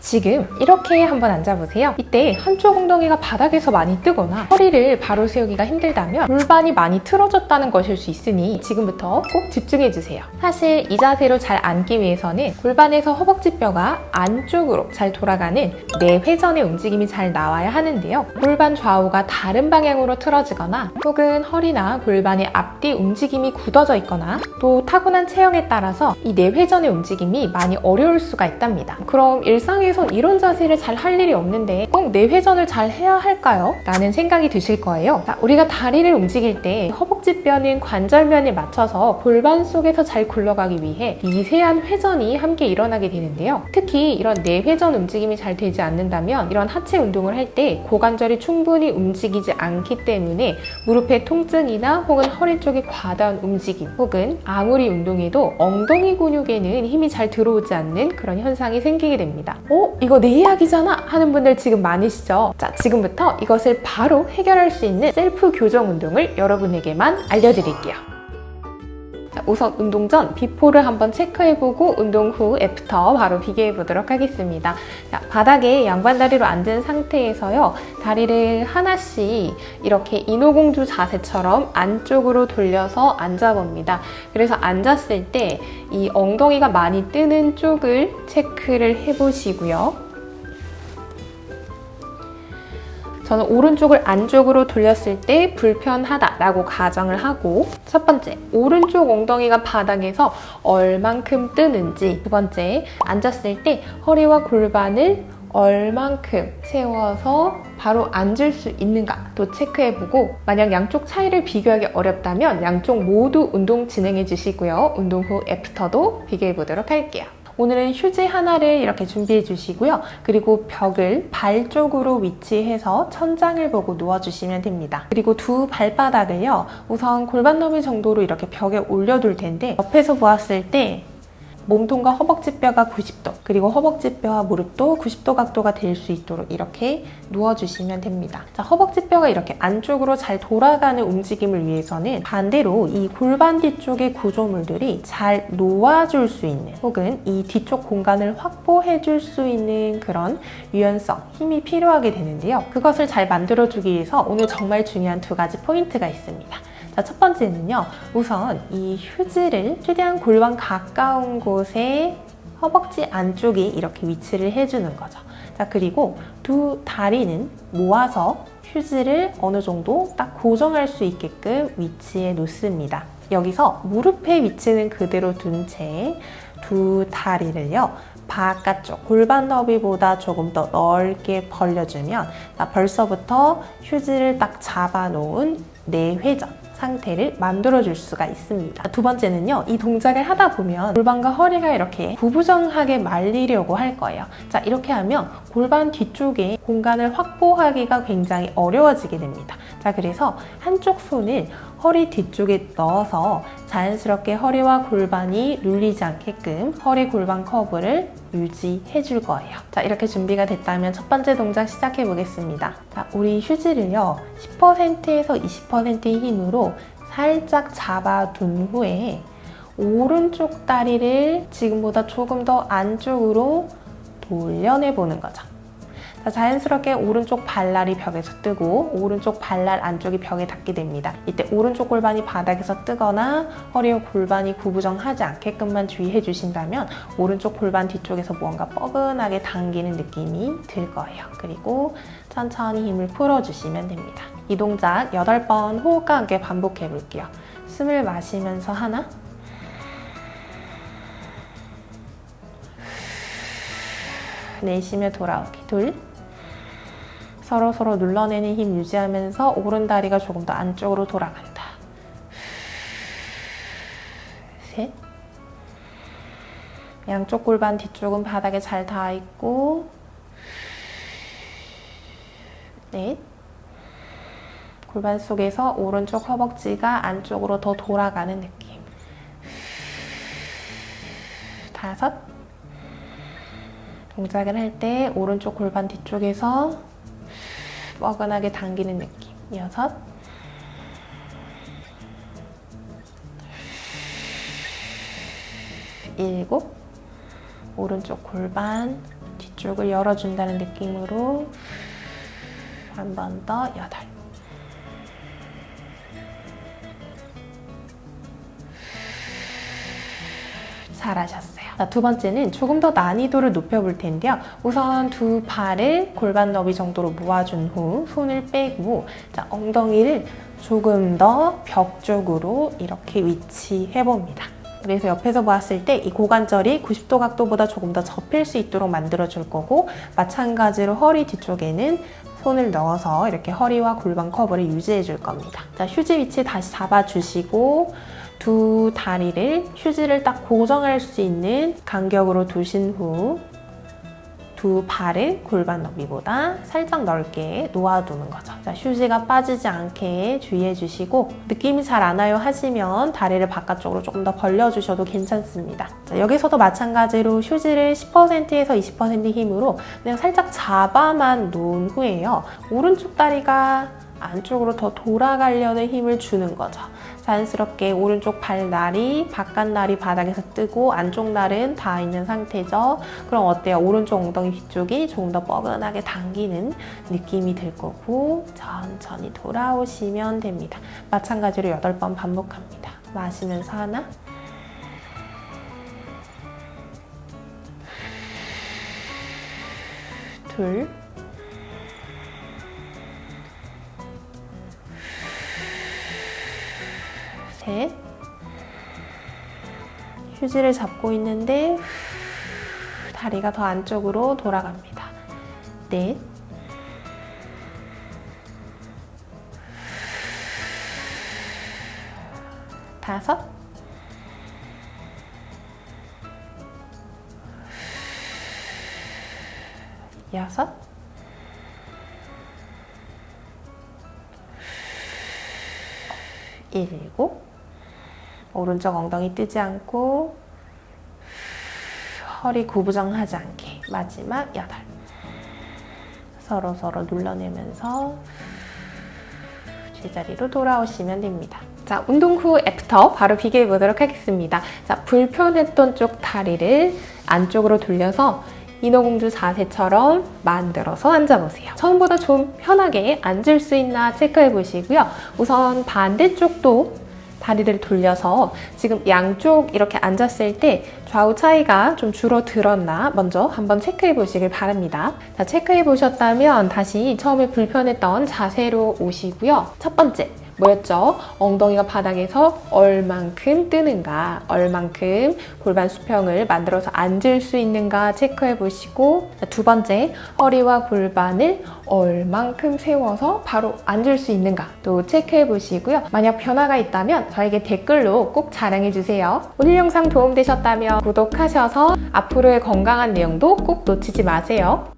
지금 이렇게 한번 앉아보세요. 이때 한쪽 엉덩이가 바닥에서 많이 뜨거나 허리를 바로 세우기가 힘들다면 골반이 많이 틀어졌다는 것일 수 있으니 지금부터 꼭 집중해주세요. 사실 이 자세로 잘 앉기 위해서는 골반에서 허벅지뼈가 안쪽으로 잘 돌아가는 내회전의 움직임이 잘 나와야 하는데요. 골반 좌우가 다른 방향으로 틀어지거나 혹은 허리나 골반의 앞뒤 움직임이 굳어져 있거나 또 타고난 체형에 따라서 이 내회전의 움직임이 많이 어려울 수가 있답니다. 그럼 일상에선 이런 자세를 잘 할 일이 없는데 꼭 내회전을 잘 해야 할까요? 라는 생각이 드실 거예요. 자, 우리가 다리를 움직일 때 허벅지뼈는 관절면에 맞춰서 골반 속에서 잘 굴러가기 위해 미세한 회전이 함께 일어나게 되는데요. 특히 이런 내회전 움직임이 잘 되지 않는다면 이런 하체 운동을 할 때 고관절이 충분히 움직이지 않기 때문에 무릎의 통증이나 혹은 허리 쪽의 과다한 움직임 혹은 아무리 운동해도 엉덩이 근육에는 힘이 잘 들어오지 않는 그런 현상이 생기게 됩니다. 이거 내 이야기잖아 하는 분들 지금 많으시죠? 자, 지금부터 이것을 바로 해결할 수 있는 셀프 교정 운동을 여러분에게만 알려드릴게요. 자, 우선 운동 전 비포를 한번 체크해보고 운동 후 애프터 바로 비교해보도록 하겠습니다. 자, 바닥에 양반다리로 앉은 상태에서요, 다리를 하나씩 이렇게 인어공주 자세처럼 안쪽으로 돌려서 앉아봅니다. 그래서 앉았을 때 이 엉덩이가 많이 뜨는 쪽을 체크를 해보시고요. 저는 오른쪽을 안쪽으로 돌렸을 때 불편하다라고 가정을 하고, 첫 번째, 오른쪽 엉덩이가 바닥에서 얼만큼 뜨는지, 두 번째, 앉았을 때 허리와 골반을 얼만큼 세워서 바로 앉을 수 있는가 또 체크해보고, 만약 양쪽 차이를 비교하기 어렵다면 양쪽 모두 운동 진행해 주시고요. 운동 후 애프터도 비교해보도록 할게요. 오늘은 휴지 하나를 이렇게 준비해 주시고요. 그리고 벽을 발 쪽으로 위치해서 천장을 보고 누워주시면 됩니다. 그리고 두 발바닥을요, 우선 골반 너비 정도로 이렇게 벽에 올려둘 텐데, 옆에서 보았을 때 몸통과 허벅지뼈가 90도, 그리고 허벅지뼈와 무릎도 90도 각도가 될 수 있도록 이렇게 누워주시면 됩니다. 자, 허벅지뼈가 이렇게 안쪽으로 잘 돌아가는 움직임을 위해서는 반대로 이 골반 뒤쪽의 구조물들이 잘 놓아줄 수 있는, 혹은 이 뒤쪽 공간을 확보해줄 수 있는 그런 유연성, 힘이 필요하게 되는데요. 그것을 잘 만들어주기 위해서 오늘 정말 중요한 두 가지 포인트가 있습니다. 자, 첫 번째는요, 우선 이 휴지를 최대한 골반 가까운 곳에 허벅지 안쪽에 이렇게 위치를 해주는 거죠. 자, 그리고 두 다리는 모아서 휴지를 어느 정도 딱 고정할 수 있게끔 위치해 놓습니다. 여기서 무릎의 위치는 그대로 둔 채 두 다리를요, 바깥쪽 골반 너비보다 조금 더 넓게 벌려주면 벌써부터 휴지를 딱 잡아놓은 내회전 상태를 만들어줄 수가 있습니다. 두 번째는요, 이 동작을 하다 보면 골반과 허리가 이렇게 구부정하게 말리려고 할 거예요. 자, 이렇게 하면 골반 뒤쪽에 공간을 확보하기가 굉장히 어려워지게 됩니다. 자, 그래서 한쪽 손을 허리 뒤쪽에 넣어서 자연스럽게 허리와 골반이 눌리지 않게끔 허리 골반 커브를 유지해 줄 거예요. 자, 이렇게 준비가 됐다면 첫 번째 동작 시작해 보겠습니다. 자, 우리 휴지를요, 10%에서 20%의 힘으로 살짝 잡아둔 후에 오른쪽 다리를 지금보다 조금 더 안쪽으로 돌려내보는 거죠. 자, 자연스럽게 오른쪽 발날이 벽에서 뜨고 오른쪽 발날 안쪽이 벽에 닿게 됩니다. 이때 오른쪽 골반이 바닥에서 뜨거나 허리와 골반이 구부정하지 않게끔만 주의해 주신다면 오른쪽 골반 뒤쪽에서 무언가 뻐근하게 당기는 느낌이 들 거예요. 그리고 천천히 힘을 풀어주시면 됩니다. 이 동작 8번 호흡과 함께 반복해 볼게요. 숨을 마시면서 하나, 내쉬며 돌아오기 둘, 서로 눌러내는 힘 유지하면서 오른 다리가 조금 더 안쪽으로 돌아간다. 셋, 양쪽 골반 뒤쪽은 바닥에 잘 닿아 있고, 넷, 골반 속에서 오른쪽 허벅지가 안쪽으로 더 돌아가는 느낌. 다섯, 동작을 할 때 오른쪽 골반 뒤쪽에서 뻐근하게 당기는 느낌. 여섯, 일곱, 오른쪽 골반 뒤쪽을 열어준다는 느낌으로 한 번 더 8. 잘하셨어요. 자, 두 번째는 조금 더 난이도를 높여볼 텐데요. 우선 두 팔을 골반 너비 정도로 모아준 후 손을 빼고 자, 엉덩이를 조금 더 벽 쪽으로 이렇게 위치해 봅니다. 그래서 옆에서 보았을 때 이 고관절이 90도 각도보다 조금 더 접힐 수 있도록 만들어 줄 거고, 마찬가지로 허리 뒤쪽에는 손을 넣어서 이렇게 허리와 골반 커버를 유지해 줄 겁니다. 자, 휴지 위치 다시 잡아주시고 두 다리를 휴지를 딱 고정할 수 있는 간격으로 두신 후 두 발을 골반 너비보다 살짝 넓게 놓아두는 거죠. 자, 휴지가 빠지지 않게 주의해 주시고, 느낌이 잘 안 와요 하시면 다리를 바깥쪽으로 조금 더 벌려주셔도 괜찮습니다. 자, 여기서도 마찬가지로 휴지를 10%에서 20% 힘으로 그냥 살짝 잡아만 놓은 후에요. 오른쪽 다리가 안쪽으로 더 돌아가려는 힘을 주는 거죠. 자연스럽게 오른쪽 발날이, 바깥날이 바닥에서 뜨고 안쪽 날은 닿아 있는 상태죠. 그럼 어때요? 오른쪽 엉덩이 뒤쪽이 조금 더 뻐근하게 당기는 느낌이 들 거고, 천천히 돌아오시면 됩니다. 마찬가지로 8번 반복합니다. 마시면서 하나, 둘, 셋, 휴지를 잡고 있는데 다리가 더 안쪽으로 돌아갑니다. 넷, 다섯, 여섯, 일곱, 오른쪽 엉덩이 뜨지 않고 허리 구부정하지 않게 마지막 8. 서로 눌러내면서 제자리로 돌아오시면 됩니다. 자, 운동 후 애프터 바로 비교해 보도록 하겠습니다. 자, 불편했던 쪽 다리를 안쪽으로 돌려서 인어공주 자세처럼 만들어서 앉아보세요. 처음보다 좀 편하게 앉을 수 있나 체크해 보시고요. 우선 반대쪽도 다리를 돌려서 지금 양쪽 이렇게 앉았을 때 좌우 차이가 좀 줄어들었나 먼저 한번 체크해 보시길 바랍니다. 자, 체크해 보셨다면 다시 처음에 불편했던 자세로 오시고요. 첫 번째 뭐였죠? 엉덩이가 바닥에서 얼만큼 뜨는가, 얼만큼 골반 수평을 만들어서 앉을 수 있는가 체크해 보시고, 두 번째 허리와 골반을 얼만큼 세워서 바로 앉을 수 있는가 또 체크해 보시고요. 만약 변화가 있다면 저에게 댓글로 꼭 자랑해 주세요. 오늘 영상 도움되셨다면 구독하셔서 앞으로의 건강한 내용도 꼭 놓치지 마세요.